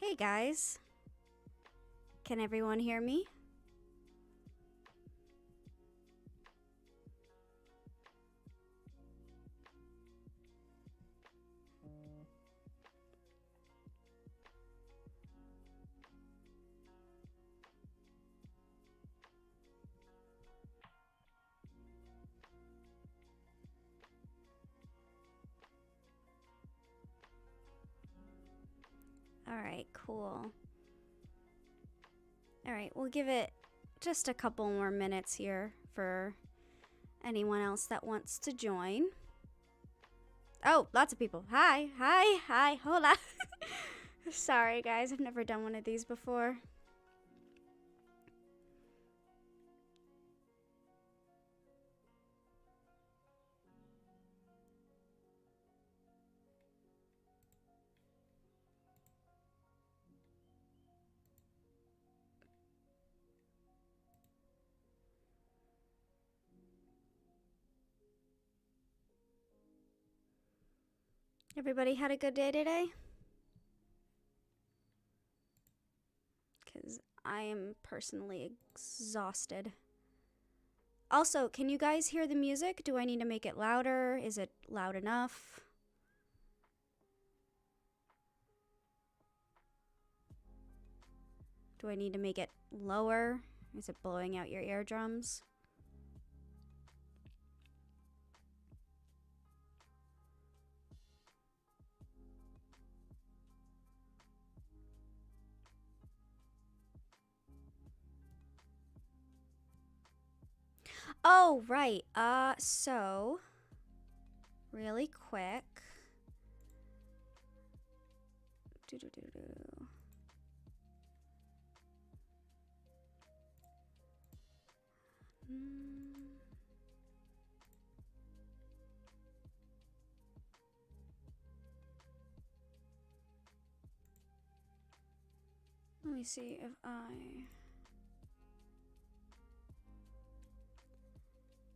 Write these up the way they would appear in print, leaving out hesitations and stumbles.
Hey guys, can everyone hear me? Alright, cool. Alright, we'll give it just a couple more minutes here for anyone else that wants to join. Oh, lots of people. Hi, hi, hi, hola. Sorry guys, I've never done one of these before. Everybody had a good day today? Because I am personally exhausted. Also, can you guys hear the music? Do I need to make it louder? Is it loud enough? Do I need to make it lower? Is it blowing out your eardrums? Oh, right. So really quick. Let me see if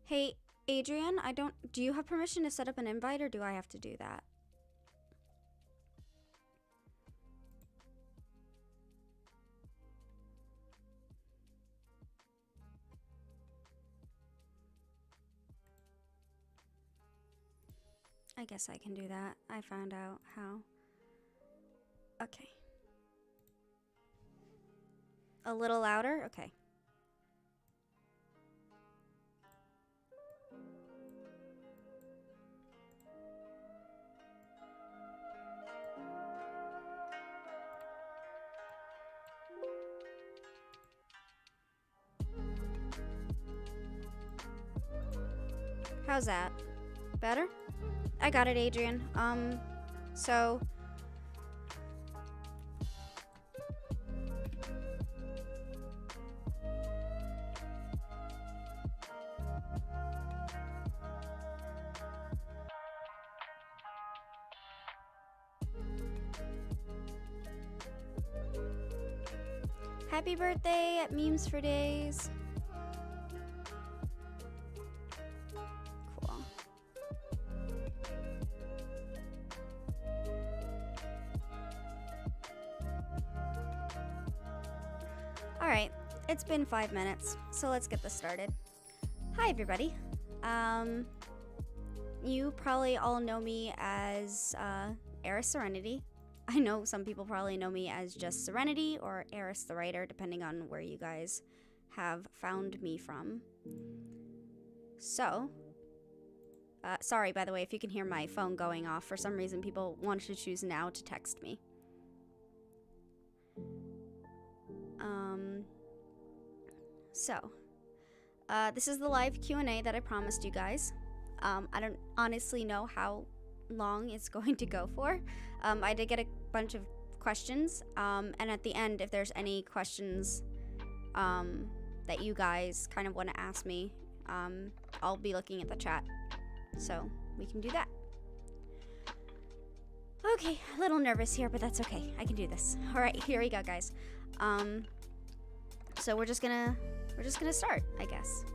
Hey, Adrian, do you have permission to set up an invite or do I have to do that? I guess I can do that. I found out how. Okay. A little louder? Okay. How's that? Better? I got it, Adrian. So happy birthday at Memes for Days. Cool. All right, it's been 5 minutes, so let's get this started. Hi, everybody. You probably all know me as Eris Serenity. I know some people probably know me as just Serenity or Eris the Writer, depending on where you guys have found me from. So, sorry, by the way, if you can hear my phone going off. For some reason, people wanted to choose now to text me. This is the live Q&A that I promised you guys. I don't honestly know how long it's going to go for. I did get a bunch of questions, and at the end, if there's any questions that you guys kind of want to ask me, I'll be looking at the chat, so we can do that. Okay, a little nervous here, but that's okay. I can do this. All right, here we go, guys. So we're just gonna start, I guess.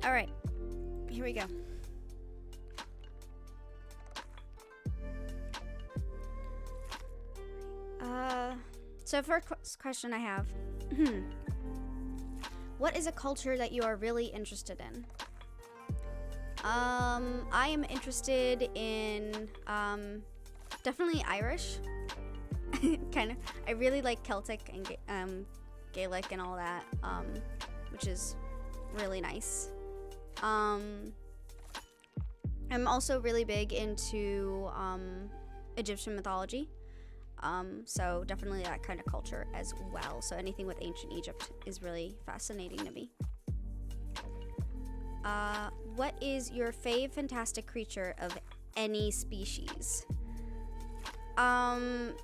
All right, here we go. So first question I have, what is a culture that you are really interested in? I am interested in, definitely Irish. Kind of. I really like Celtic and Gaelic and all that, which is really nice. I'm also really big into Egyptian mythology. So definitely that kind of culture as well. So anything with ancient Egypt is really fascinating to me. What is your fave fantastic creature of any species? I'm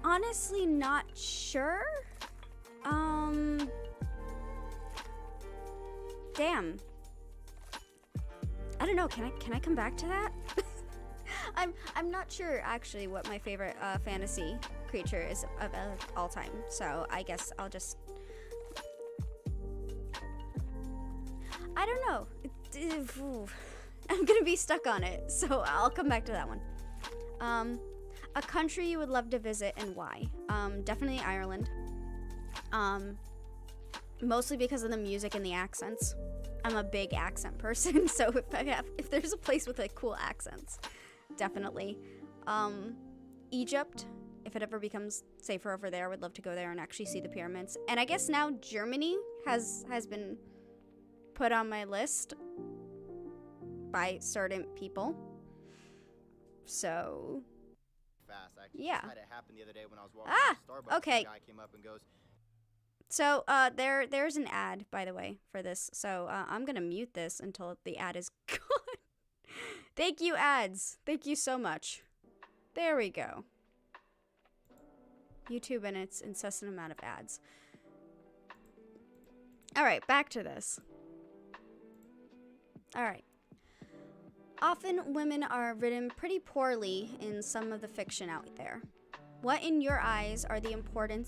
honestly not sure. Damn. I don't know. Can I come back to that? I'm not sure actually what my favorite fantasy creature is of all time. So I guess I'll just. I don't know. I'm gonna be stuck on it, so I'll come back to that one. A country you would love to visit and why? Definitely Ireland. Mostly because of the music and the accents. I'm a big accent person, so if there's a place with like cool accents, definitely. Egypt, if it ever becomes safer over there, I would love to go there and actually see the pyramids. And I guess now Germany has been put on my list by certain people. So fast. Yeah. Had it happen the other day when I was walking to Starbucks. Okay. The guy came up and goes, So there's an ad, by the way, for this. So I'm gonna mute this until the ad is gone. Thank you, ads. Thank you so much. There we go. YouTube and its incessant amount of ads. All right, back to this. All right. Often women are written pretty poorly in some of the fiction out there. What in your eyes are the important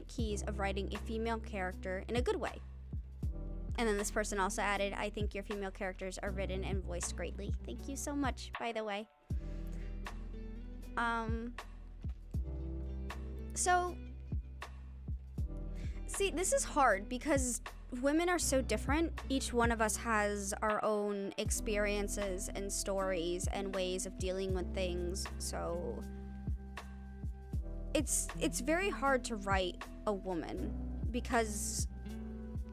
keys of writing a female character in a good way? And then this person also added, I think your female characters are written and voiced greatly. Thank you so much, by the way. So, see, this is hard because women are so different. Each one of us has our own experiences and stories and ways of dealing with things. So it's very hard to write a woman because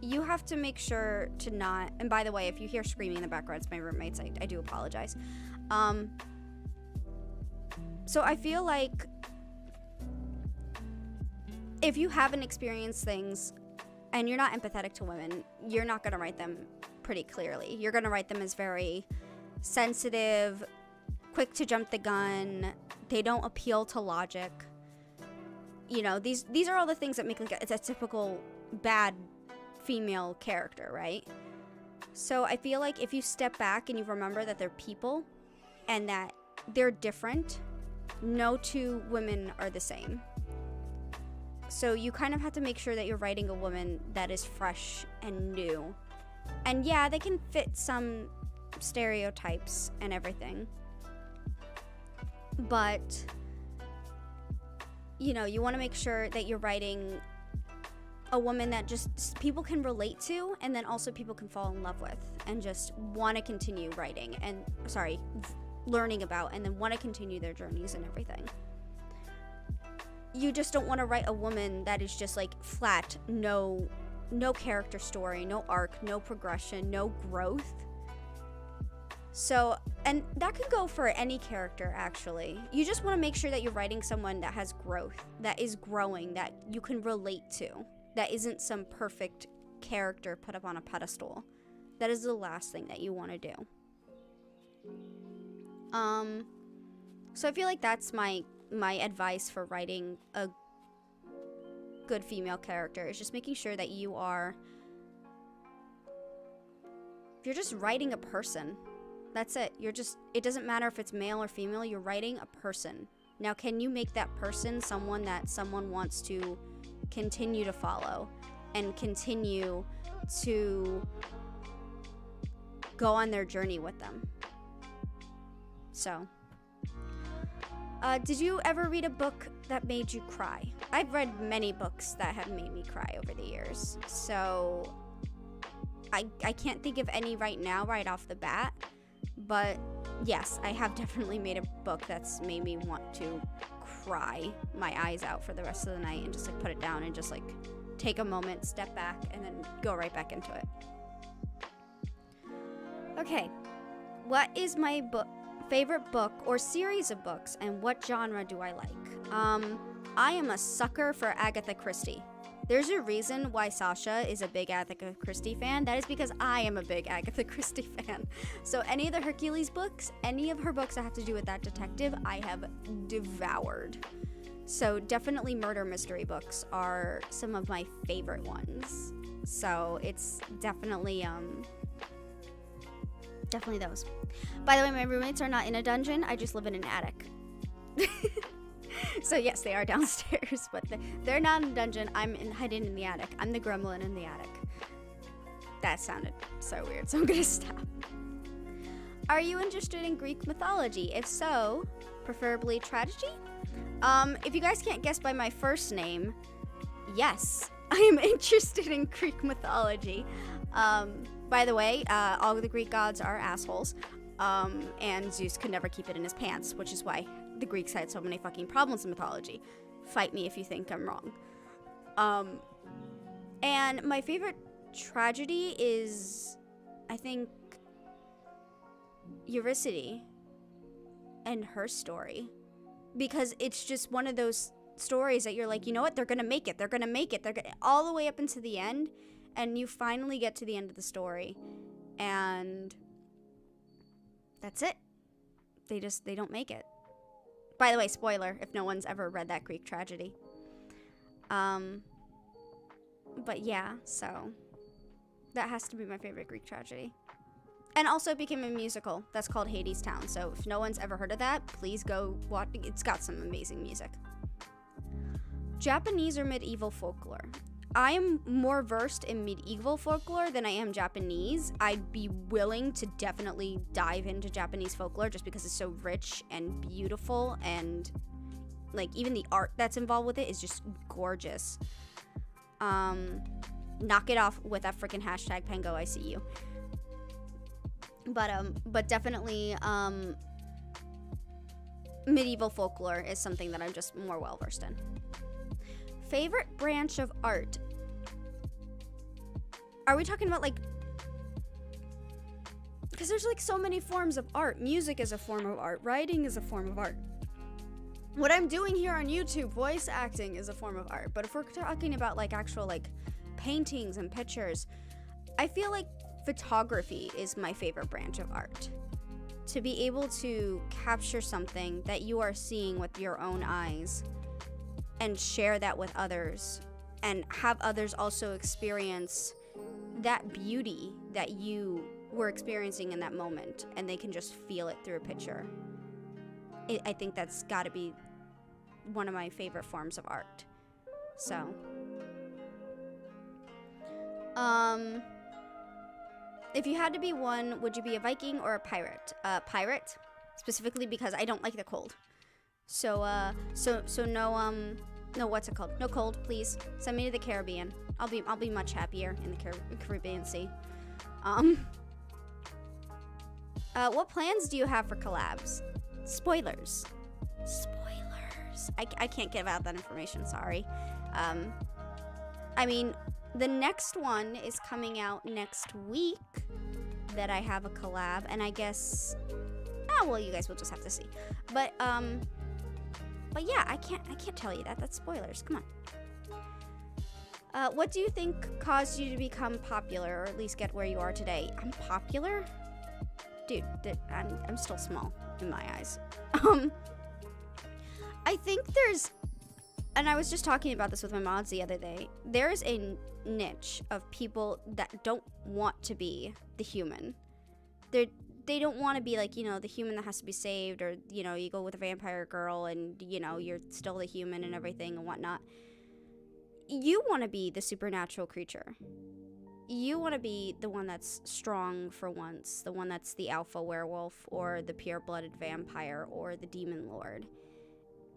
you have to make sure to not, and by the way, if you hear screaming in the background, it's my roommates. I do apologize. So I feel like if you haven't experienced things and you're not empathetic to women, you're not going to write them pretty clearly. You're going to write them as very sensitive, quick to jump the gun. They don't appeal to logic. You know, these are all the things that make like it's a typical bad female character, right? So I feel like if you step back and you remember that they're people and that they're different, no two women are the same. So you kind of have to make sure that you're writing a woman that is fresh and new. And yeah, they can fit some stereotypes and everything. But, you know, you want to make sure that you're writing a woman that just people can relate to, and then also people can fall in love with and just want to continue writing and, learning about, and then want to continue their journeys and everything. You just don't want to write a woman that is just like flat, no character story, no arc, no progression, no growth. So, and that could go for any character actually. You just want to make sure that you're writing someone that has growth, that is growing, that you can relate to, that isn't some perfect character put up on a pedestal. That is the last thing that you want to do. So I feel like that's my advice for writing a good female character is just making sure that you're just writing a person. That's it. It doesn't matter if it's male or female, you're writing a person. Now, can you make that person someone that someone wants to continue to follow and continue to go on their journey with them? So, did you ever read a book that made you cry? I've read many books that have made me cry over the years. So, I can't think of any right now, right off the bat. But yes, I have definitely made a book that's made me want to cry my eyes out for the rest of the night and just like put it down and just like take a moment, step back, and then go right back into it. Okay, what is my favorite book or series of books, and what genre do I like? I am a sucker for Agatha Christie. There's a reason why Sasha is a big Agatha Christie fan. That is because I am a big Agatha Christie fan. So any of the Hercules books, any of her books that have to do with that detective, I have devoured. So definitely murder mystery books are some of my favorite ones. So it's definitely those. By the way, my roommates are not in a dungeon. I just live in an attic. So yes, they are downstairs, but they're not in a dungeon. I'm hiding in the attic. I'm the gremlin in the attic. That sounded so weird, so I'm gonna stop. Are you interested in Greek mythology? If so, preferably tragedy? If you guys can't guess by my first name, yes, I am interested in Greek mythology. By the way, all of the Greek gods are assholes, and Zeus could never keep it in his pants, which is why the Greeks had so many fucking problems in mythology. Fight me if you think I'm wrong. And my favorite tragedy is, I think, Eurydice and her story. Because it's just one of those stories that you're like, you know what, they're gonna make it, all the way up into the end, and you finally get to the end of the story, and that's it. They don't make it. By the way, spoiler, if no one's ever read that Greek tragedy. But yeah, so that has to be my favorite Greek tragedy. And also it became a musical that's called Hades Town. So if no one's ever heard of that, please go watch. It's got some amazing music. Japanese or medieval folklore? I am more versed in medieval folklore than I am Japanese. I'd be willing to definitely dive into Japanese folklore just because it's so rich and beautiful, and like even the art that's involved with it is just gorgeous. Knock it off with that freaking hashtag Pango, I see you. But definitely medieval folklore is something that I'm just more well versed in. Favorite branch of art? Are we talking about like, because there's like so many forms of art. Music is a form of art. Writing is a form of art. What I'm doing here on YouTube, voice acting, is a form of art. But if we're talking about like actual like paintings and pictures, I feel like photography is my favorite branch of art. To be able to capture something that you are seeing with your own eyes and share that with others, and have others also experience that beauty that you were experiencing in that moment, and they can just feel it through a picture. I think that's got to be one of my favorite forms of art. So, if you had to be one, would you be a Viking or a pirate? Pirate, specifically because I don't like the cold. So no, what's it called? No cold, please. Send me to the Caribbean. I'll be much happier in the Caribbean Sea. What plans do you have for collabs? Spoilers. I can't give out that information, sorry. I mean, the next one is coming out next week that I have a collab, and I guess, well, you guys will just have to see. But yeah, I can't tell you that. That's spoilers. Come on. What do you think caused you to become popular, or at least get where you are today? I'm popular? Dude, I'm still small in my eyes. I think there's, and I was just talking about this with my mods the other day, there's a niche of people that don't want to be the human. They don't want to be like, the human that has to be saved, or, you go with a vampire girl and, you're still the human and everything and whatnot. You want to be the supernatural creature. you want to be the one that's strong for once, the one that's the alpha werewolf or the pure-blooded vampire or the demon lord.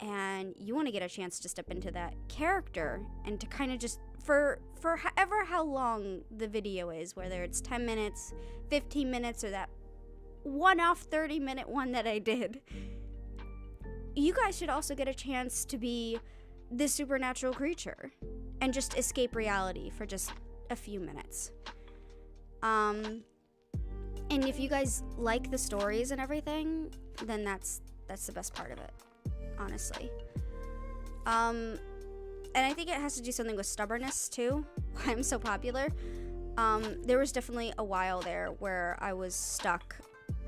And you want to get a chance to step into that character and to kind of just, for however how long the video is, whether it's 10 minutes, 15 minutes, or that one-off 30-minute one that I did, you guys should also get a chance to be this supernatural creature and just escape reality for just a few minutes. And if you guys like the stories and everything, then that's the best part of it, honestly. And I think it has to do something with stubbornness too, why I'm so popular. There was definitely a while there where I was stuck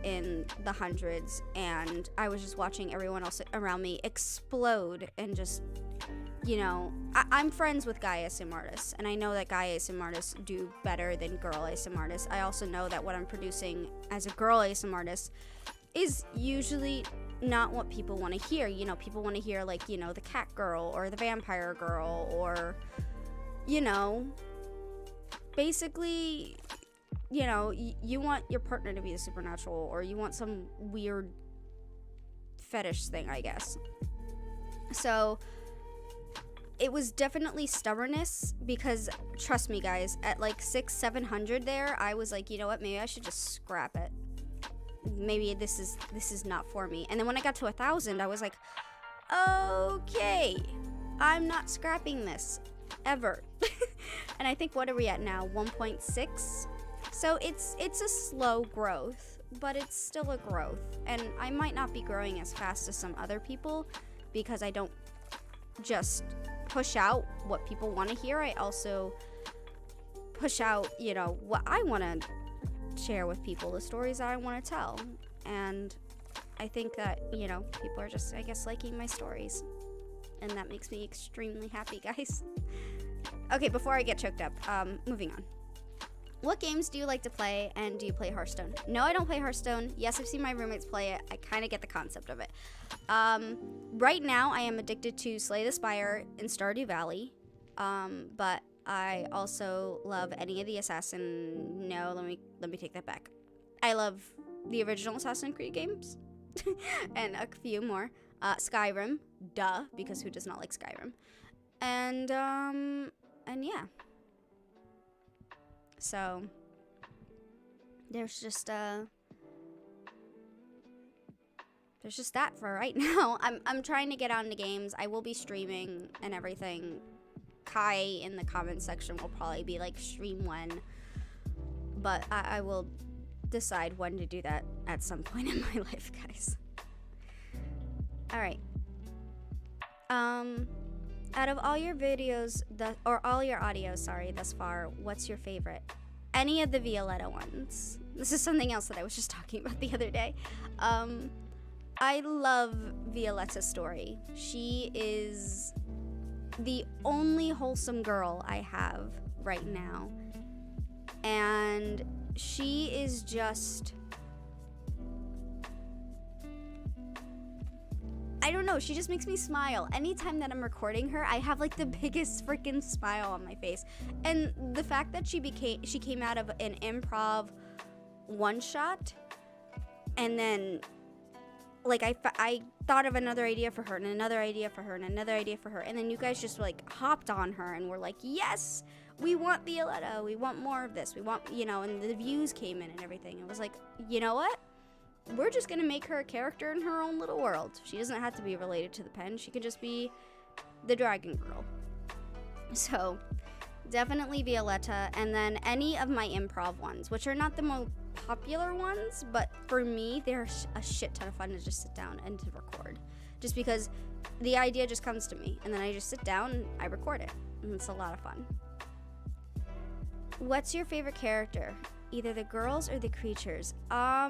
in the hundreds and I was just watching everyone else around me explode and just, you know, I'm friends with guy ASM artists, and I know that guy ASM artists do better than girl ASM artists. I also know that what I'm producing as a girl ASM artist is usually not what people want to hear. You know, people want to hear, like, you know, the cat girl or the vampire girl or, you know, basically, you know, you want your partner to be the supernatural, or you want some weird fetish thing, I guess. So it was definitely stubbornness, because trust me guys, at like 600-700 there, I was like, you know what, maybe I should just scrap it. Maybe this is not for me. And then when I got to 1,000, I was like, okay, I'm not scrapping this ever. And I think, what are we at now, 1.6? So it's a slow growth, but it's still a growth. And I might not be growing as fast as some other people, because I don't just push out what people want to hear. I also push out, you know, what I want to share with people, the stories that I want to tell. And I think that, you know, people are just, I guess, liking my stories. And that makes me extremely happy, guys. Okay, before I get choked up, moving on. What games do you like to play, and do you play Hearthstone? No, I don't play Hearthstone. Yes, I've seen my roommates play it. I kind of get the concept of it. Right now, I am addicted to Slay the Spire and Stardew Valley. But I also love any of the Assassin... No, let me take that back. I love the original Assassin's Creed games. And a few more. Skyrim. Duh, because who does not like Skyrim? And yeah. So there's just that for right now. I'm trying to get on the games. I will be streaming and everything. Kai in the comments section will probably be like, stream when, but I will decide when to do that at some point in my life, guys. All right. Out of all your videos, or all your audios, sorry, thus far, what's your favorite? Any of the Violetta ones. This is something else that I was just talking about the other day. I love Violetta's story. She is the only wholesome girl I have right now. And she is just... I don't know, she just makes me smile. Anytime that I'm recording her, I have like the biggest freaking smile on my face. And the fact that she came out of an improv one-shot, and then like I thought of another idea for her, and another idea for her, and another idea for her, and then you guys just like hopped on her and were like, yes, we want Violetta, we want more of this, we want, you know, and the views came in and everything. It was like, you know what? We're just gonna make her a character in her own little world. She doesn't have to be related to the pen. She could just be the dragon girl. So definitely Violetta, and then any of my improv ones, which are not the most popular ones, but for me, they're a shit ton of fun to just sit down and to record. Just because the idea just comes to me, and then I just sit down and I record it, and it's a lot of fun. What's your favorite character? Either the girls or the creatures? I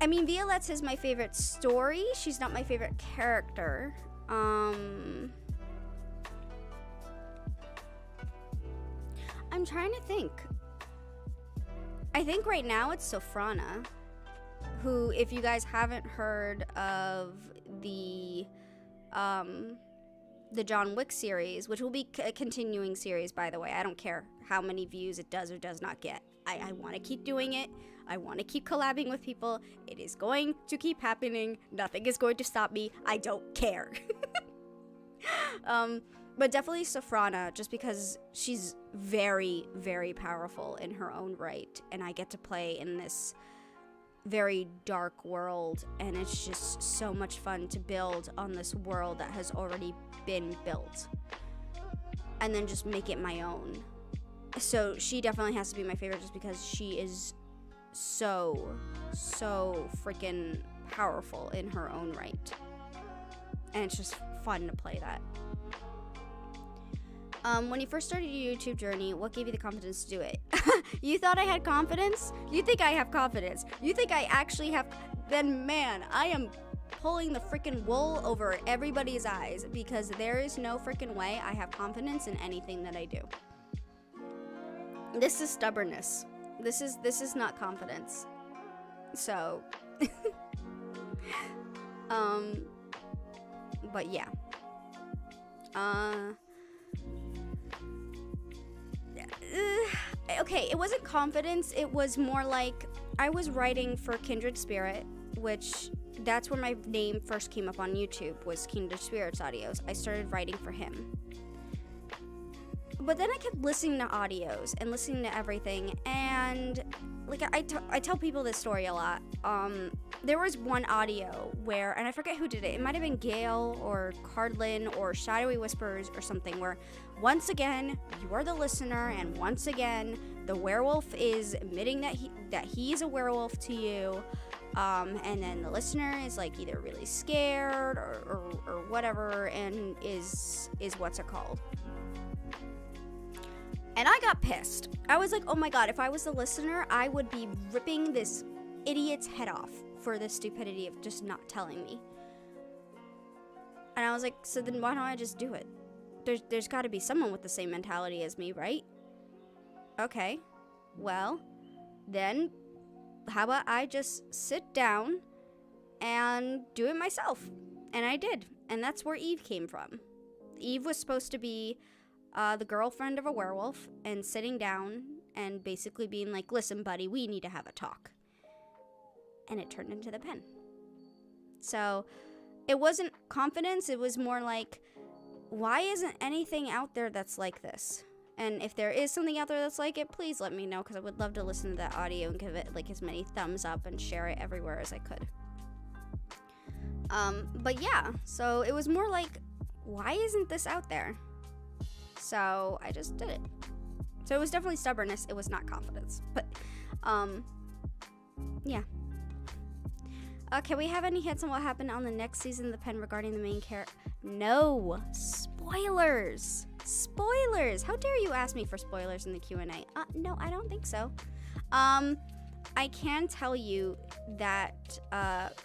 mean, Violetta's is my favorite story. She's not my favorite character. I'm trying to think. I think right now it's Sophrana, who, if you guys haven't heard of the the John Wick series, which will be a continuing series, by the way. I don't care how many views it does or does not get. I want to keep doing it. I want to keep collabing with people. It is going to keep happening. Nothing is going to stop me. I don't care. But definitely Safrana, just because she's very, very powerful in her own right, and I get to play in this very dark world, and it's just so much fun to build on this world that has already been built, and then just make it my own. So she definitely has to be my favorite, just because she is so freaking powerful in her own right, and it's just fun to play that. When you first started your YouTube journey, what gave you the confidence to do it? You thought I had confidence? You think I have confidence? You think I actually have? Then man, I am pulling the freaking wool over everybody's eyes, because there is no freaking way I have confidence in anything that I do. This is stubbornness. This is not confidence. So, but yeah. Okay, it wasn't confidence, it was more like I was writing for Kindred Spirit, which that's where my name first came up on YouTube, was Kindred Spirit's audios. I started writing for him. But then I kept listening to audios and listening to everything, and like I tell people this story a lot. There was one audio where, and I forget who did it. It might have been Gail or Cardlin or Shadowy Whispers or something, where once again you are the listener, and once again the werewolf is admitting that he's a werewolf to you, and then the listener is like either really scared or whatever, and is what's it called? And I got pissed. I was like, oh my god, if I was the listener, I would be ripping this idiot's head off for the stupidity of just not telling me. And I was like, so then why don't I just do it? There's got to be someone with the same mentality as me, right? Okay, well, then how about I just sit down and do it myself? And I did. And that's where Eve came from. Eve was supposed to be the girlfriend of a werewolf, and sitting down and basically being like, listen, buddy, we need to have a talk. And it turned into the pen. So it wasn't confidence, it was more like, why isn't anything out there that's like this? And if there is something out there that's like it, please let me know, because I would love to listen to that audio and give it like as many thumbs up and share it everywhere as I could. But yeah, so it was more like, why isn't this out there? So I just did it. So it was definitely stubbornness. It was not confidence. But, yeah. Can we have any hints on what happened on the next season of The Pen regarding the main character? No. Spoilers. Spoilers. How dare you ask me for spoilers in the Q&A? No, I don't think so. I can tell you that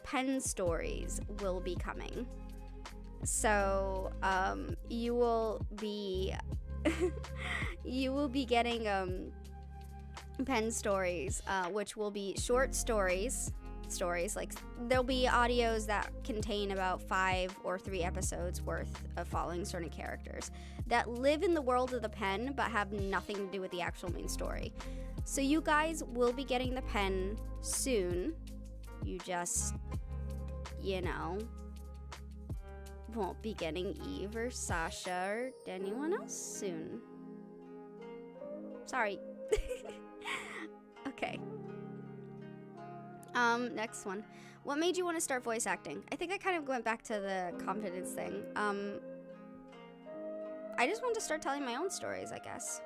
Pen stories will be coming. So, you will be getting Pen stories, which will be short stories, like there'll be audios that contain about 5 or 3 episodes worth of following certain characters that live in the world of the Pen but have nothing to do with the actual main story. So you guys will be getting the Pen soon. You just, won't be getting Eve or Sasha or anyone else soon. Sorry. Okay. Next one. What made you want to start voice acting? I think I kind of went back to the confidence thing. I just wanted to start telling my own stories, I guess.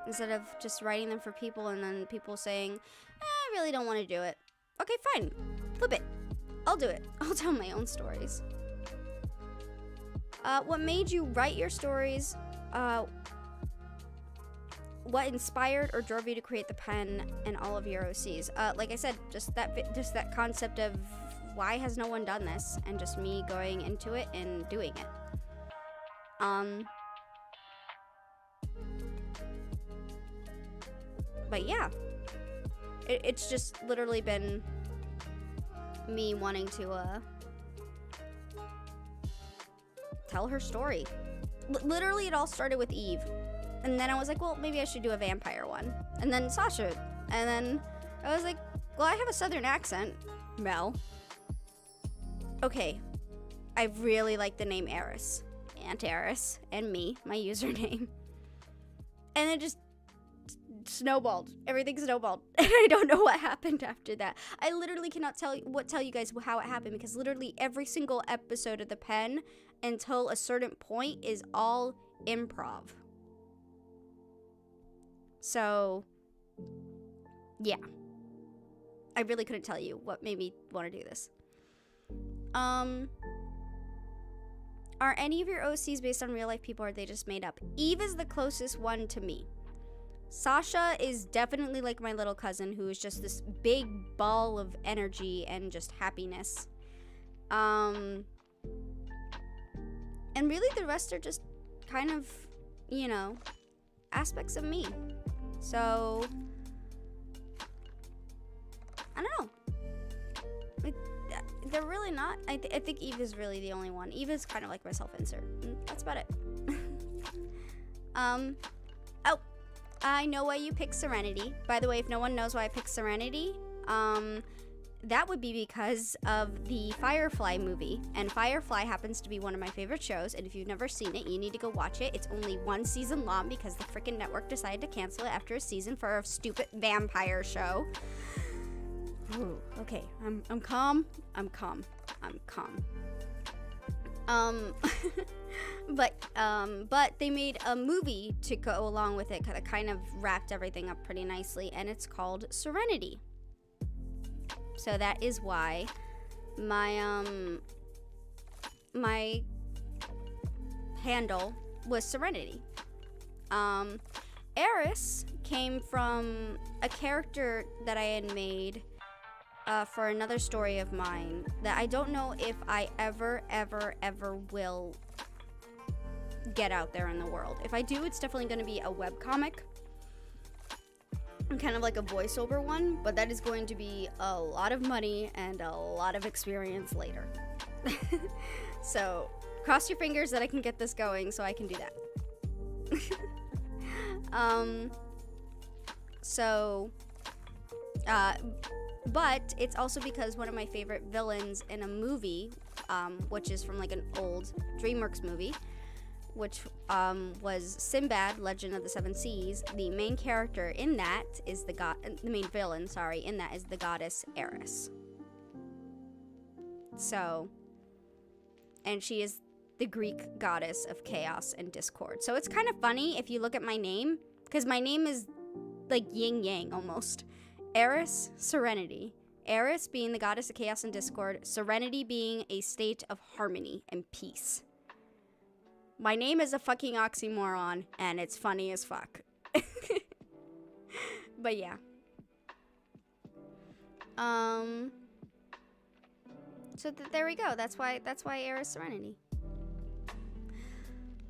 Instead of just writing them for people and then people saying, I really don't want to do it. Okay, fine. Flip it. I'll do it. I'll tell my own stories. What made you write your stories? What inspired or drove you to create the Pen and all of your OCs? Like I said, just that concept of why has no one done this, and just me going into it and doing it. But yeah, it's just literally been me wanting to tell her story. Literally, it all started with Eve. And then I was like, well, maybe I should do a vampire one. And then Sasha. And then I was like, well, I have a southern accent. Mel. Okay. I really like the name Eris. Aunt Eris. And me. My username. And it just snowballed. Everything snowballed. And I don't know what happened after that. I literally cannot tell you guys how it happened, because literally every single episode of The Pen until a certain point is all improv. So, yeah. I really couldn't tell you what made me want to do this. Are any of your OCs based on real life people, or are they just made up? Eve is the closest one to me. Sasha is definitely like my little cousin, who is just this big ball of energy and just happiness. And really the rest are just kind of, you know, aspects of me. So, I don't know. They're really not. I think Eve is really the only one. Eve is kind of like my self-insert. That's about it. Oh, I know why you picked Serenity. By the way, if no one knows why I picked Serenity, that would be because of the Firefly movie. And Firefly happens to be one of my favorite shows. And if you've never seen it, you need to go watch it. It's only 1 season long because the freaking network decided to cancel it after a season for a stupid vampire show. Ooh, okay, I'm calm. But they made a movie to go along with it that kind of wrapped everything up pretty nicely, and it's called Serenity. So that is why my my handle was Serenity. Eris came from a character that I had made for another story of mine that I don't know if I ever will get out there in the world. If I do, it's definitely going to be a webcomic. Kind of like a voiceover one, but that is going to be a lot of money and a lot of experience later. So, cross your fingers that I can get this going so I can do that. But it's also because one of my favorite villains in a movie, which is from like an old DreamWorks movie, which was Sinbad, Legend of the Seven Seas. The main character in that is the main villain, in that is the goddess Eris. So, and she is the Greek goddess of chaos and discord. So it's kind of funny if you look at my name, because my name is like yin yang almost. Eris, Serenity. Eris being the goddess of chaos and discord, Serenity being a state of harmony and peace. My name is a fucking oxymoron, and it's funny as fuck. But yeah. So there we go. That's why Eris Serenity.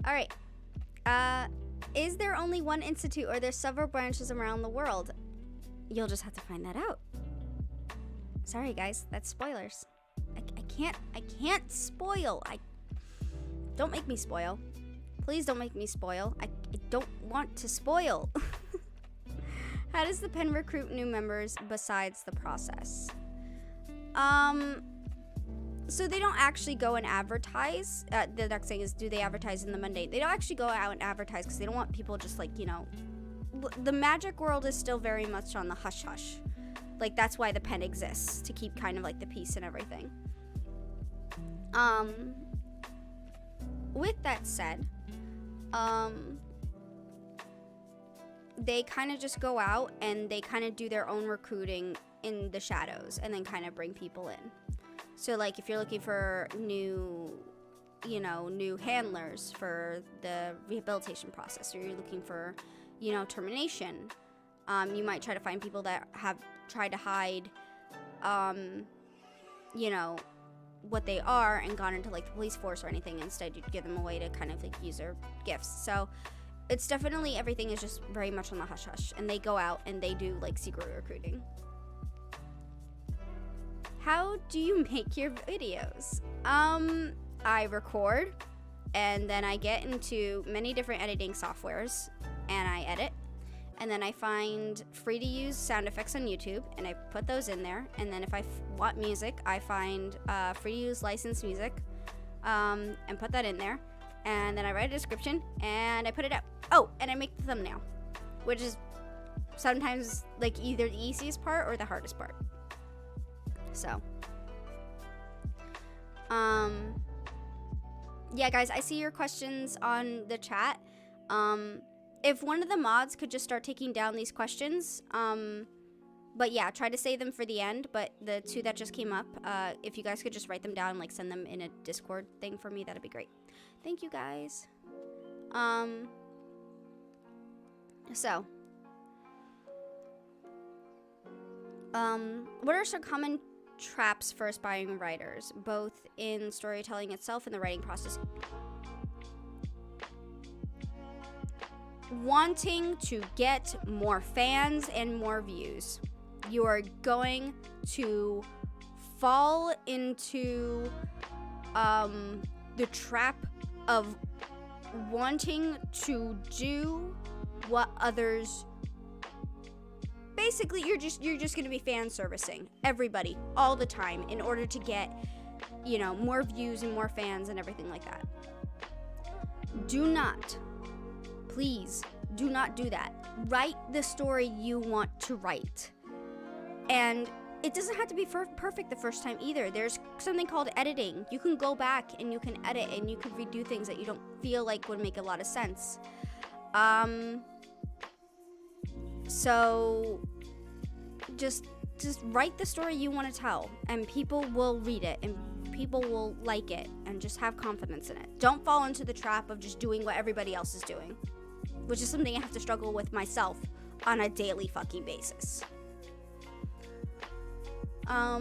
All right. Is there only one institute, or are there several branches around the world? You'll just have to find that out. Sorry, guys. That's spoilers. I can't spoil. Don't make me spoil. Please don't make me spoil. I don't want to spoil. How does the pen recruit new members besides the process? So they don't actually go and advertise. The next thing is, do they advertise in the Monday? They don't actually go out and advertise because they don't want people just like, you know, the magic world is still very much on the hush-hush. Like, that's why the pen exists, to keep kind of like the peace and everything. With that said, they kind of just go out and they kind of do their own recruiting in the shadows and then kind of bring people in. So like if you're looking for new handlers for the rehabilitation process, or you're looking for, you know, termination, you might try to find people that have tried to hide, you know, what they are and gone into like the police force or anything. Instead, you'd give them a way to kind of like use their gifts. So it's definitely, everything is just very much on the hush hush, and they go out and they do like secret recruiting. How do you make your videos? I record and then I get into many different editing softwares, and I edit. And then I find free to use sound effects on YouTube, and I put those in there. And then if I want music, I find free to use licensed music, and put that in there. And then I write a description, and I put it up. Oh, and I make the thumbnail, which is sometimes like either the easiest part or the hardest part. So, yeah, guys, I see your questions on the chat. If one of the mods could just start taking down these questions, but yeah, try to save them for the end. But the two that just came up, if you guys could just write them down and like send them in a Discord thing for me, that'd be great. Thank you, guys. So, what are some common traps for aspiring writers, both in storytelling itself and the writing process? Wanting to get more fans and more views. You are going to fall into the trap of wanting to do what others. Basically, you're just going to be fan servicing everybody all the time in order to get, more views and more fans and everything like that. Please do not do that. Write the story you want to write. And it doesn't have to be perfect the first time either. There's something called editing. You can go back and you can edit and you can redo things that you don't feel like would make a lot of sense. So just write the story you want to tell, and people will read it and people will like it, and just have confidence in it. Don't fall into the trap of just doing what everybody else is doing, which is something I have to struggle with myself on a daily fucking basis. How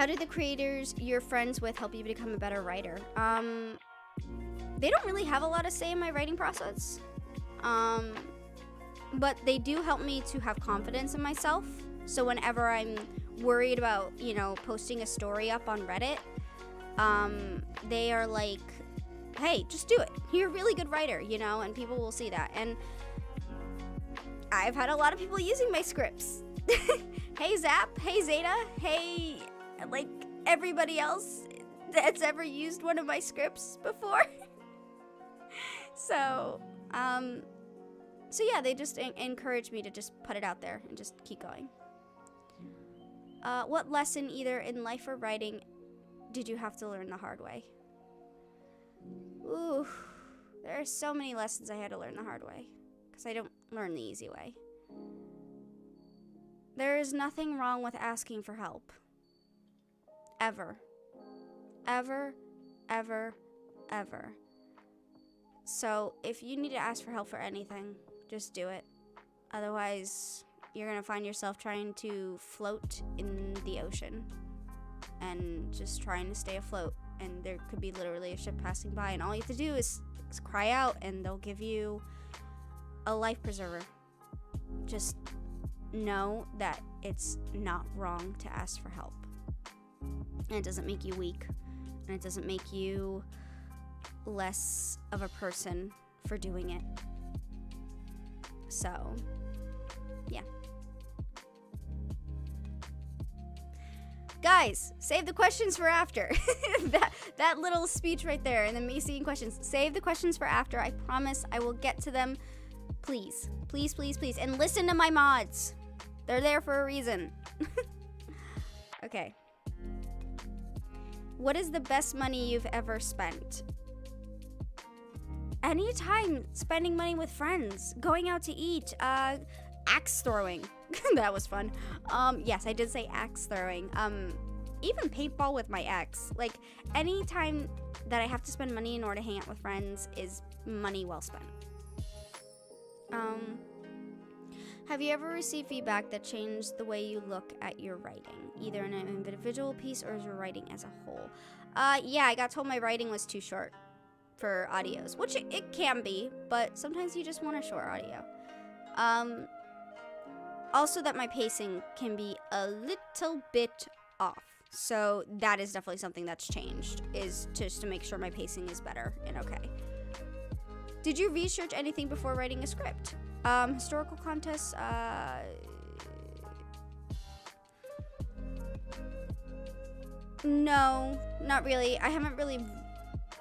do the creators you're friends with help you become a better writer? They don't really have a lot of say in my writing process. But they do help me to have confidence in myself. So whenever I'm worried about, posting a story up on Reddit, they are like, hey, just do it. You're a really good writer, and people will see that. And I've had a lot of people using my scripts. Hey, Zap. Hey, Zeta. Hey, like, everybody else that's ever used one of my scripts before. So yeah, they just encourage me to just put it out there and just keep going. What lesson, either in life or writing, did you have to learn the hard way? Ooh, there are so many lessons I had to learn the hard way, because I don't learn the easy way. There is nothing wrong with asking for help. Ever. Ever, ever, ever. So if you need to ask for help for anything, just do it. Otherwise, you're going to find yourself trying to float in the ocean and just trying to stay afloat. And there could be literally a ship passing by, and all you have to do is cry out, and they'll give you a life preserver. Just know that it's not wrong to ask for help. And it doesn't make you weak, and it doesn't make you less of a person for doing it. So, yeah. Guys, save the questions for after. that little speech right there, and then me seeing questions. Save the questions for after. I promise I will get to them. Please, please, please, please. And listen to my mods. They're there for a reason. Okay. What is the best money you've ever spent? Anytime spending money with friends, going out to eat, axe throwing. That was fun. Yes, I did say axe throwing. Even paintball with my ex. Like, anytime that I have to spend money in order to hang out with friends is money well spent. Have you ever received feedback that changed the way you look at your writing, either in an individual piece or as your writing as a whole? Yeah, I got told my writing was too short for audios, which it can be, but sometimes you just want a short audio. Also that my pacing can be a little bit off. So that is definitely something that's changed, is just to make sure my pacing is better and okay. Did you research anything before writing a script? Historical contests, no, not really. I haven't really,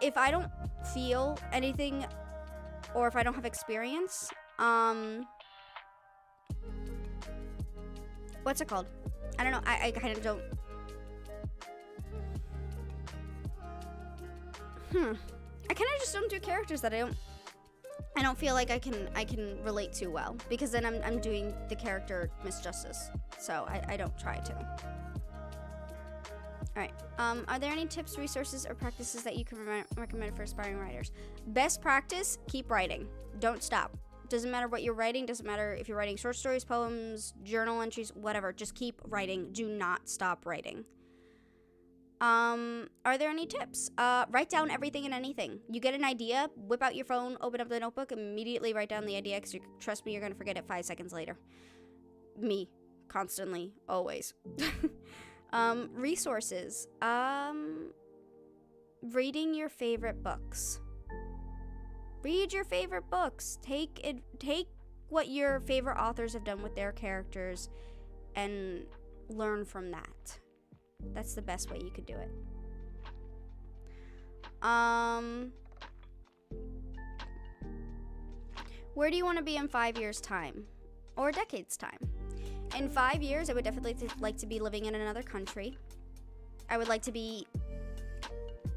if I don't feel anything or if I don't have experience, what's it called? I don't know. I kind of don't. I kind of just don't do characters that I don't feel like I can relate to well, because then I'm doing the character misjustice. So I don't try to. All right. Are there any tips, resources, or practices that you can recommend for aspiring writers? Best practice: keep writing. Don't stop. Doesn't matter what you're writing. Doesn't matter if you're writing short stories, poems, journal entries, whatever. Just keep writing. Do not stop writing. Are there any tips? Write down everything and anything. You get an idea, whip out your phone, open up the notebook, immediately write down the idea, because trust me, you're going to forget it 5 seconds later. Me. Constantly. Always. Resources. Reading your favorite books. Read your favorite books. Take what your favorite authors have done with their characters and learn from that. That's the best way you could do it. Where do you want to be in 5 years' time? Or a decade's time? In 5 years, I would definitely like to be living in another country. I would like to be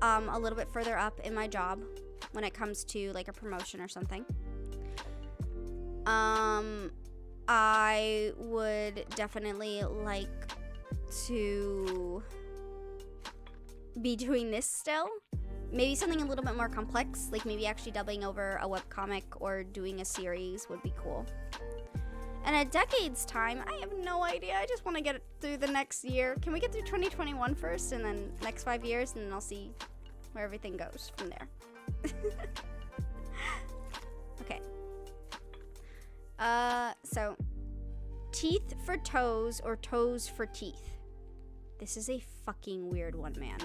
a little bit further up in my job when it comes to like a promotion or something. I would definitely like to be doing this still. Maybe something a little bit more complex, like maybe actually dubbing over a webcomic or doing a series would be cool. And a decade's time, I have no idea. I just want to get through the next year. Can we get through 2021 first, and then next 5 years, and then I'll see where everything goes from there. Okay. So teeth for toes or toes for teeth? This is a fucking weird one, man.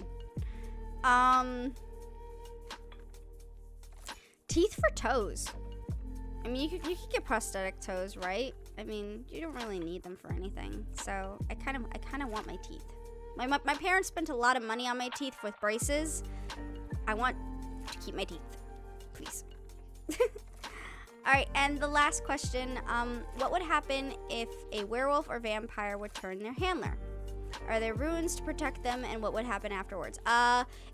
Teeth for toes. I mean, you could get prosthetic toes, right? I mean, you don't really need them for anything. So I kind of want my teeth. My parents spent a lot of money on my teeth with braces. I want to keep my teeth, please. All right, and the last question: what would happen if a werewolf or vampire would turn their handler? Are there runes to protect them, and what would happen afterwards?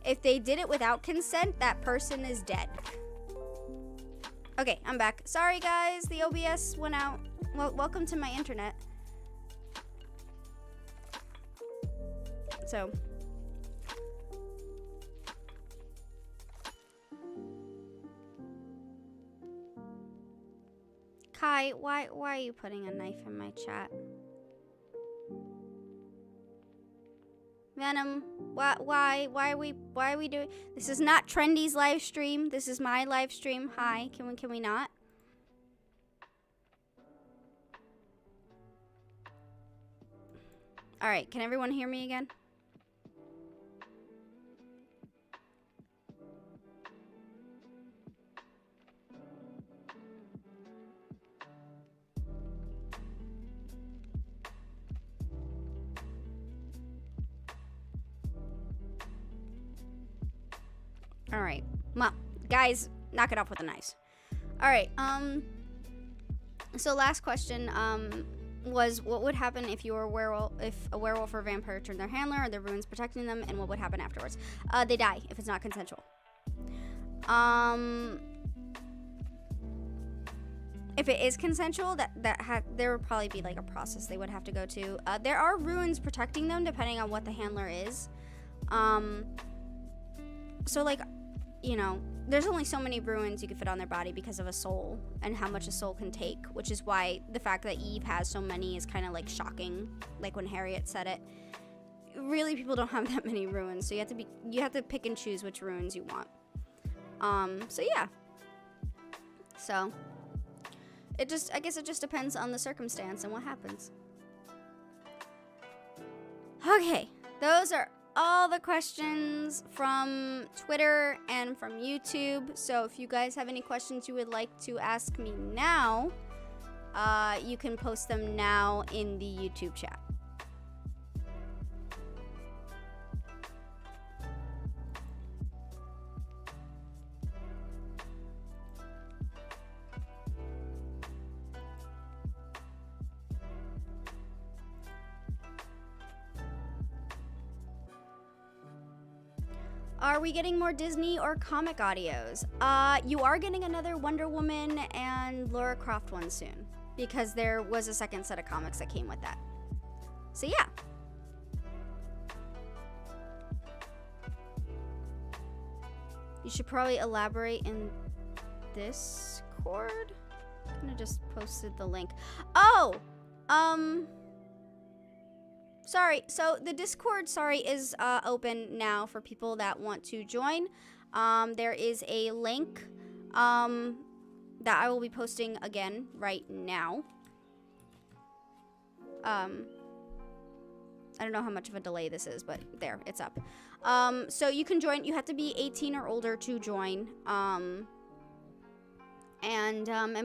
If they did it without consent, that person is dead. Okay, I'm back. Sorry, guys, the OBS went out. Well, welcome to my internet. So. Kai, why are you putting a knife in my chat? Venom, why are we doing this? Is not Trendy's live stream. This is my live stream. Hi, can we not? All right, can everyone hear me again? All right. Well, guys, knock it off with the knives. All right. So last question was, what would happen if a werewolf or vampire turned their handler? Are there runes protecting them, and what would happen afterwards? They die if it's not consensual. If it is consensual, there would probably be like a process they would have to go to. There are runes protecting them depending on what the handler is. So like, you know, there's only so many runes you can fit on their body because of a soul and how much a soul can take, which is why the fact that Eve has so many is kind of like shocking. Like when Harriet said it, really people don't have that many runes, so you have to pick and choose which runes you want. So yeah. So I guess it just depends on the circumstance and what happens. Okay. those are all the questions from Twitter and from YouTube. So if you guys have any questions you would like to ask me now, you can post them now in the YouTube chat. Are we getting more Disney or comic audios? You are getting another Wonder Woman and Lara Croft one soon, because there was a second set of comics that came with that. So yeah. You should probably elaborate in Discord. I'm gonna just posted the link. Oh, sorry, so the Discord, is open now for people that want to join. There is a link that I will be posting again right now. I don't know how much of a delay this is, but there, it's up. So you can join. You have to be 18 or older to join. And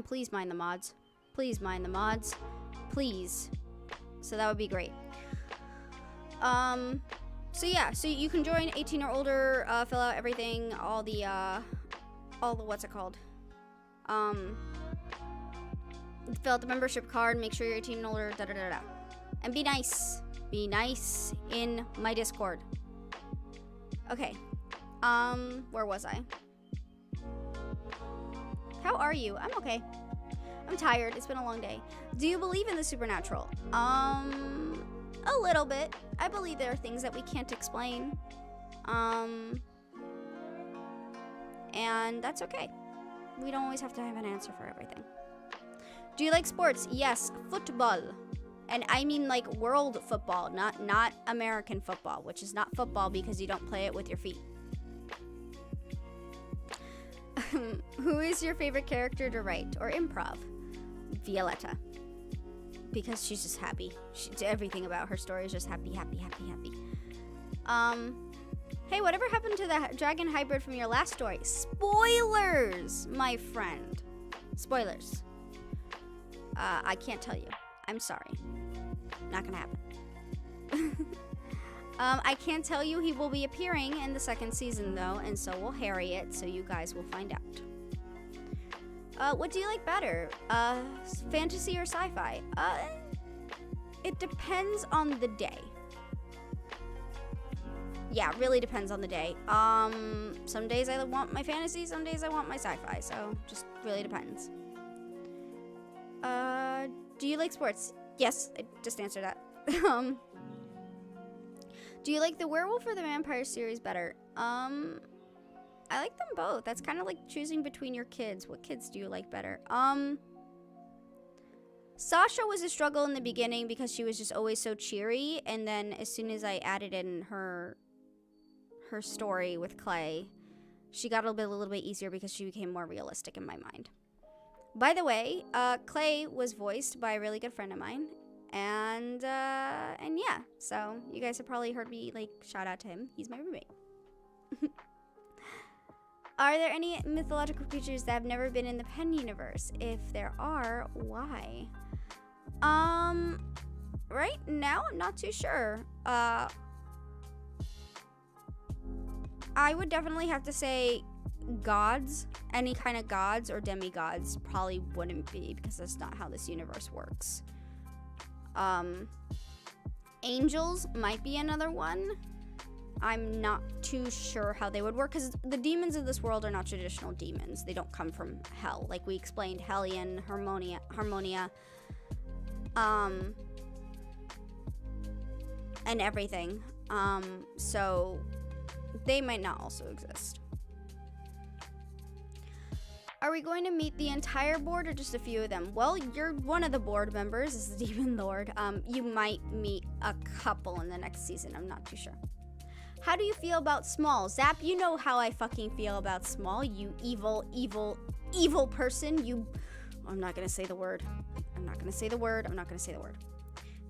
please mind the mods. Please mind the mods. Please. So that would be great. So yeah, so you can join 18 or older, fill out everything, all the what's it called? Fill out the membership card, make sure you're 18 and older, and be nice. Be nice in my Discord. Okay. Where was I? How are you? I'm okay. I'm tired. It's been a long day. Do you believe in the supernatural? A little bit. I believe there are things that we can't explain. And that's okay. We don't always have to have an answer for everything. Do you like sports? Yes, football. And I mean like world football, not American football, which is not football because you don't play it with your feet. Who is your favorite character to write or improv? Violetta. Because she's just happy. Everything about her story is just happy, happy, happy, happy. Hey, whatever happened to the dragon hybrid from your last story? Spoilers, my friend. Spoilers. I can't tell you. I'm sorry. Not gonna happen. I can tell you he will be appearing in the second season, though, and so will Harriet, so you guys will find out. What do you like better? Fantasy or sci-fi? It depends on the day. Yeah, really depends on the day. Some days I want my fantasy, some days I want my sci-fi, so just really depends. Do you like sports? Yes, I just answered that. Do you like the werewolf or the vampire series better? I like them both. That's kind of like choosing between your kids. What kids do you like better? Sasha was a struggle in the beginning because she was just always so cheery, and then as soon as I added in her story with Clay, she got a little bit easier because she became more realistic in my mind. By the way, Clay was voiced by a really good friend of mine, and yeah, so you guys have probably heard me like shout out to him. He's my roommate. Are there any mythological creatures that have never been in the Penn universe? If there are, why? Right now, I'm not too sure. I would definitely have to say gods. Any kind of gods or demigods probably wouldn't be, because that's not how this universe works. Angels might be another one. I'm not too sure how they would work, because the demons of this world are not traditional demons. They don't come from hell. Like we explained, Hellion, Harmonia, and everything. So they might not also exist. Are we going to meet the entire board or just a few of them? Well, you're one of the board members, as the Demon Lord. You might meet a couple in the next season. I'm not too sure. How do you feel about Small? Zap, you know how I fucking feel about Small. You evil, evil, evil person. You... I'm not gonna say the word. I'm not gonna say the word. I'm not gonna say the word.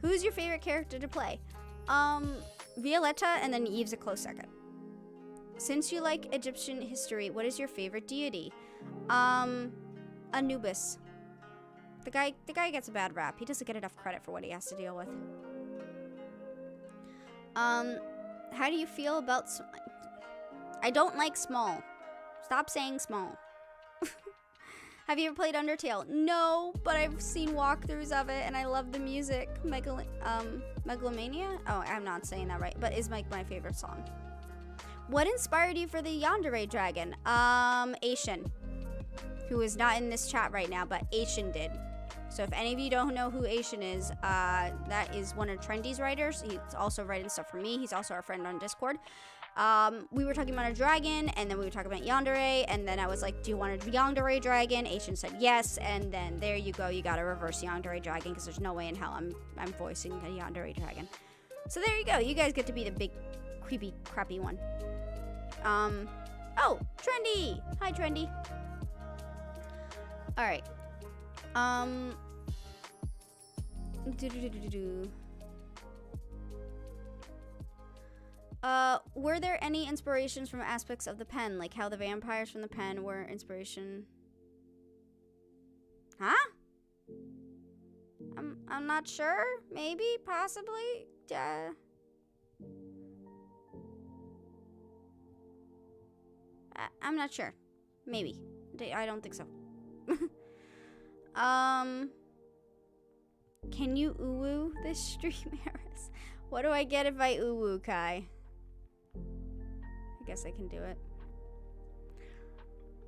Who's your favorite character to play? Violetta, and then Eve's a close second. Since you like Egyptian history, what is your favorite deity? Anubis. The guy gets a bad rap. He doesn't get enough credit for what he has to deal with. How do you feel about... I don't like small. Stop saying small. Have you ever played Undertale? No, but I've seen walkthroughs of it, and I love the music. Megalomania? Oh, I'm not saying that right, but is my favorite song. What inspired you for the Yandere dragon? Aishin, who is not in this chat right now, but Aishin did. So if any of you don't know who Aishin is, that is one of Trendy's writers. He's also writing stuff for me. He's also our friend on Discord. We were talking about a dragon, and then we were talking about Yandere, and then I was like, do you want a Yandere dragon? Aishin said yes, and then there you go. You got a reverse Yandere dragon, because there's no way in hell I'm voicing a Yandere dragon. So there you go. You guys get to be the big, creepy, crappy one. Oh, Trendy! Hi, Trendy. Alright. Were there any inspirations from aspects of the pen, like how the vampires from the pen were inspiration? Huh? I'm not sure. Maybe, possibly. I'm not sure. Maybe. I don't think so. Can you uwu this stream, Harris? What do I get if I uwu, Kai? I guess I can do it.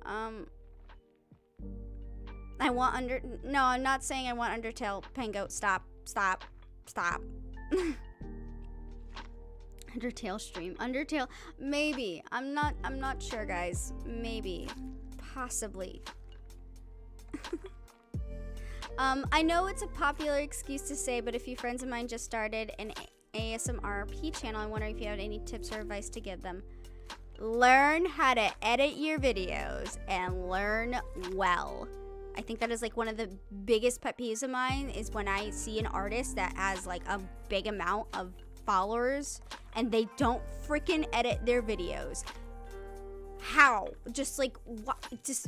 I want No, I'm not saying I want Undertale. Pengo, stop. Undertale stream. Undertale, maybe. I'm not sure, guys. Maybe. Possibly. I know it's a popular excuse to say, but a few friends of mine just started an ASMRP channel. I wonder if you have any tips or advice to give them. Learn how to edit your videos and learn well. I think that is like one of the biggest pet peeves of mine is when I see an artist that has like a big amount of followers and they don't freaking edit their videos. How? Just like what? Just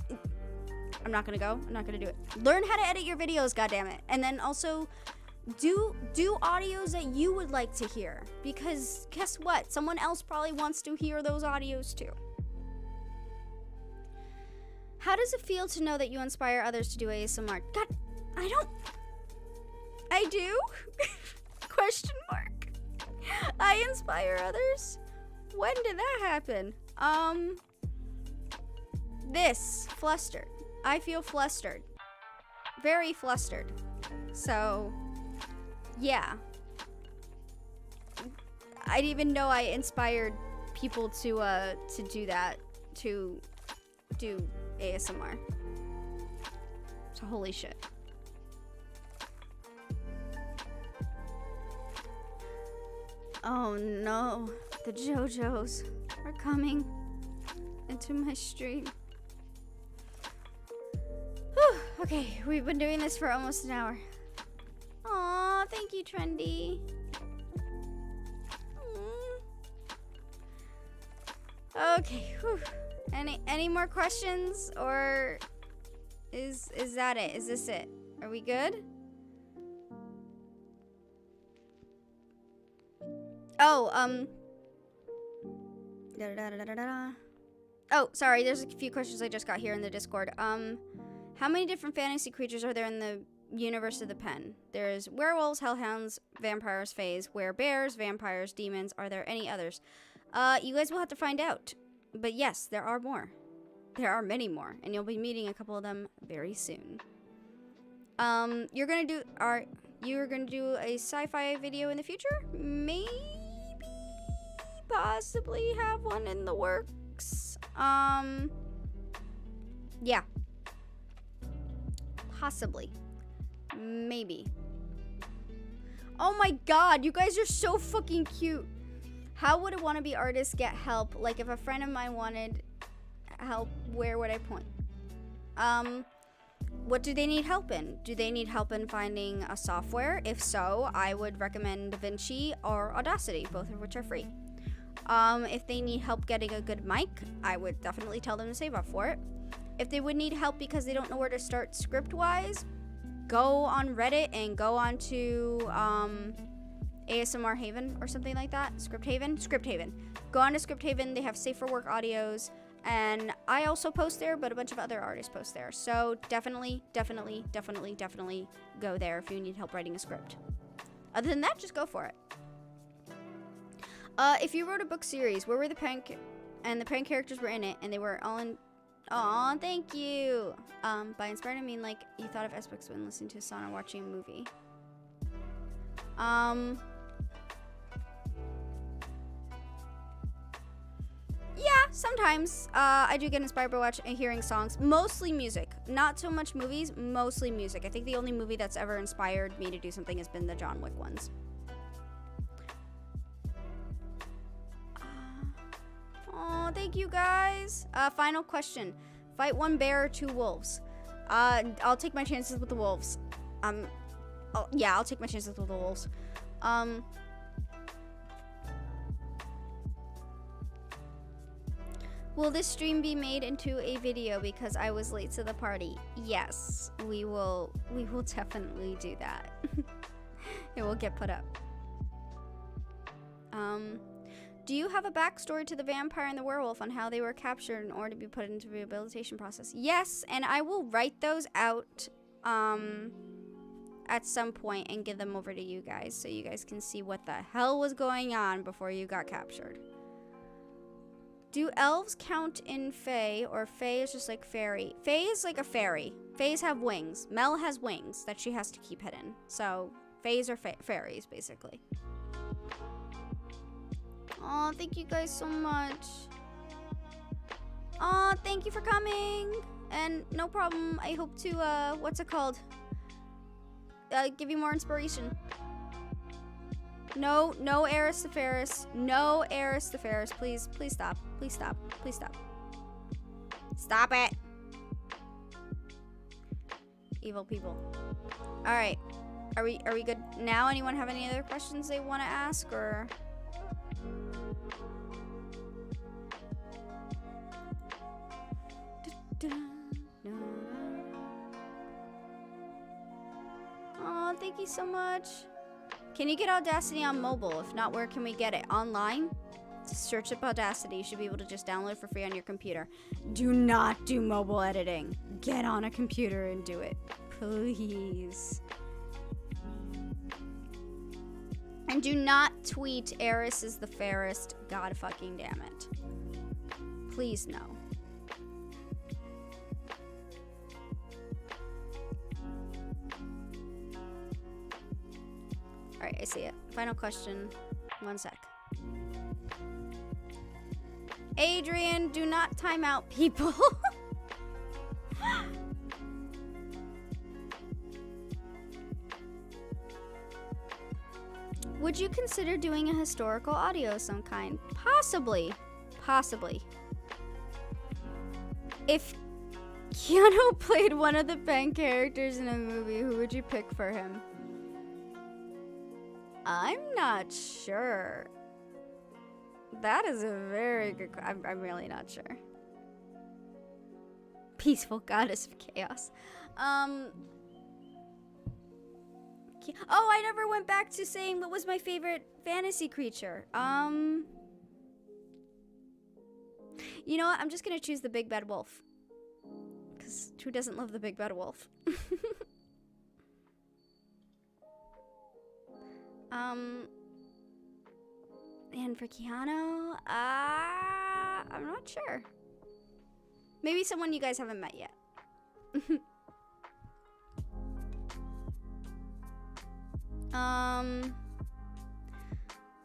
I'm not gonna go. I'm not gonna do it. Learn how to edit your videos, goddammit. And then also do audios that you would like to hear, because guess what? Someone else probably wants to hear those audios too. How does it feel to know that you inspire others to do ASMR? God, I do? Question mark. I inspire others? When did that happen? This. Flustered. I feel flustered. Very flustered. So, yeah. I didn't even know I inspired people to do that. To do ASMR. So holy shit. Oh no, the JoJos are coming into my stream. Whew, okay, we've been doing this for almost an hour. Aw, thank you, Trendy. Okay, whew. Any more questions, or is that it? Is this it? Are we good? Oh, oh, sorry, there's a few questions I just got here in the Discord. How many different fantasy creatures are there in the universe of the pen? There's werewolves, hellhounds, vampires, fays, werebears, vampires, demons. Are there any others? You guys will have to find out. But yes, there are more. There are many more, and you'll be meeting a couple of them very soon. You're gonna do a sci-fi video in the future? Maybe, possibly have one in the works. Yeah. Possibly. Maybe. Oh my god, you guys are so fucking cute. How would a wannabe artist get help? Like if a friend of mine wanted help, where would I point? What do they need help in? Do they need help in finding a software? If so, I would recommend DaVinci or Audacity, both of which are free. If they need help getting a good mic, I would definitely tell them to save up for it. If they would need help because they don't know where to start script-wise, go on Reddit and go on to ASMR Haven or something like that. Script Haven. Go on to Script Haven. They have safe for work audios. And I also post there, but a bunch of other artists post there. So definitely go there if you need help writing a script. Other than that, just go for it. If you wrote a book series, where were the prank characters were in it, and they were all in... Aw, thank you! By inspired, I mean, like, you thought of aspects when listening to a song or watching a movie. Yeah, sometimes. I do get inspired by hearing songs. Mostly music. Not so much movies, mostly music. I think the only movie that's ever inspired me to do something has been the John Wick ones. Oh, thank you guys. Final question. Fight one bear or two wolves? I'll take my chances with the wolves. Yeah, I'll take my chances with the wolves. Will this stream be made into a video because I was late to the party? Yes, we will definitely do that. It will get put up. Do you have a backstory to the vampire and the werewolf on how they were captured in order to be put into the rehabilitation process? Yes, and I will write those out at some point and give them over to you guys so you guys can see what the hell was going on before you got captured. Do elves count in Fae, or Fae is just like fairy? Fae is like a fairy. Faes have wings. Mel has wings that she has to keep hidden. So, Faes are fairies, basically. Oh, thank you guys so much. Oh, thank you for coming. And no problem. I hope to, what's it called? Give you more inspiration. No Eris the Ferris. No Eris the Ferris. Please stop. Please stop. Please stop. Stop it. Evil people. All right. Are we good now? Anyone have any other questions they want to ask, or? Oh, thank you so much. Can you get Audacity on mobile? If not, where can we get it? Online? Search up Audacity. You should be able to just download it for free on your computer. Do not do mobile editing. Get on a computer and do it. Please. And do not tweet Eris is the fairest. God fucking damn it. Please no. Alright, I see it. Final question. 1 sec. Adrian, do not time out people. Would you consider doing a historical audio of some kind? Possibly. Possibly. If Keanu played one of the bank characters in a movie, who would you pick for him? I'm not sure. That is a very good question. I'm really not sure. Peaceful goddess of chaos. Oh, I never went back to saying what was my favorite fantasy creature. You know what? I'm just gonna choose the big bad wolf. Because who doesn't love the big bad wolf? And for Keanu, I'm not sure. Maybe someone you guys haven't met yet.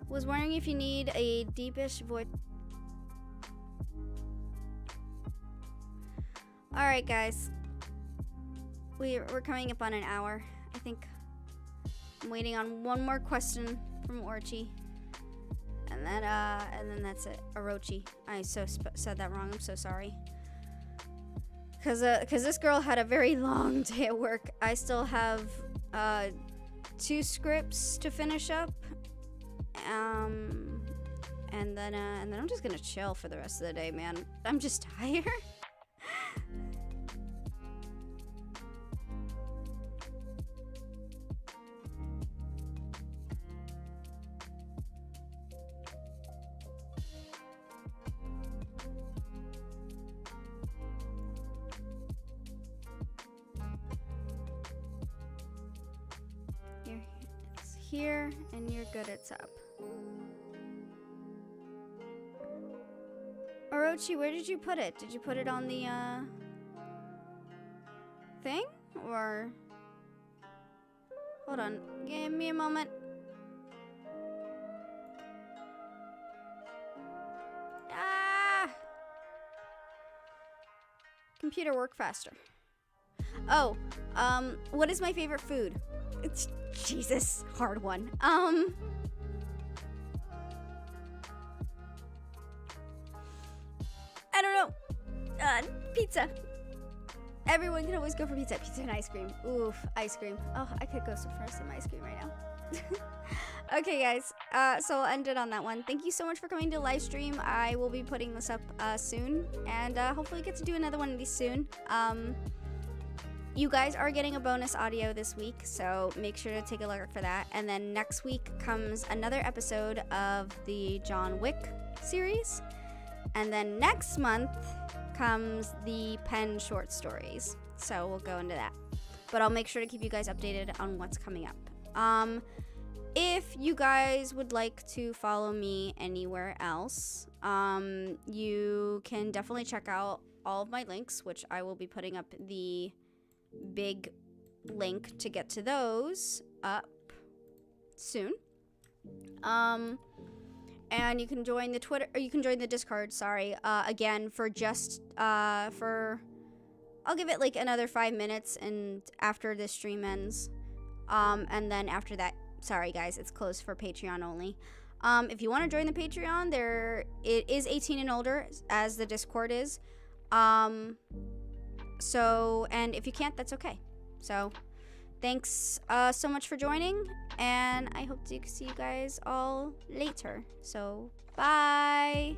Was wondering if you need a deepish voice. Alright, guys. We're coming up on an hour. I think I'm waiting on one more question from Orchi. And then that's it. Orochi. I said that wrong. I'm so sorry. Cause this girl had a very long day at work. I still have 2 scripts to finish up. And then I'm just gonna chill for the rest of the day, man. I'm just tired. It's here, and you're good. It's up. Orochi, where did you put it? Did you put it on the, thing? Or... Hold on. Give me a moment. Ah! Computer, work faster. Oh, what is my favorite food? It's... Jesus, hard one. I don't know. Pizza. Everyone can always go for pizza. Pizza and ice cream. Oof, ice cream. Oh, I could go so for some ice cream right now. Okay, guys. So I'll end it on that one. Thank you so much for coming to the live stream. I will be putting this up soon, and hopefully get to do another one of these soon. You guys are getting a bonus audio this week, so make sure to take a look for that. And then next week comes another episode of the John Wick series. And then next month comes the Pen short stories. So we'll go into that. But I'll make sure to keep you guys updated on what's coming up. If you guys would like to follow me anywhere else, you can definitely check out all of my links, which I will be putting up the big link to get to those up soon. And you can join the Twitter, or you can join the Discord, sorry, again, for just, I'll give it like another 5 minutes and after this stream ends. And then after that, sorry guys, it's closed for Patreon only. If you want to join the Patreon, it is 18 and older, as the Discord is. So, and if you can't, that's okay. So, thanks so much for joining, and I hope to see you guys all later. So, bye!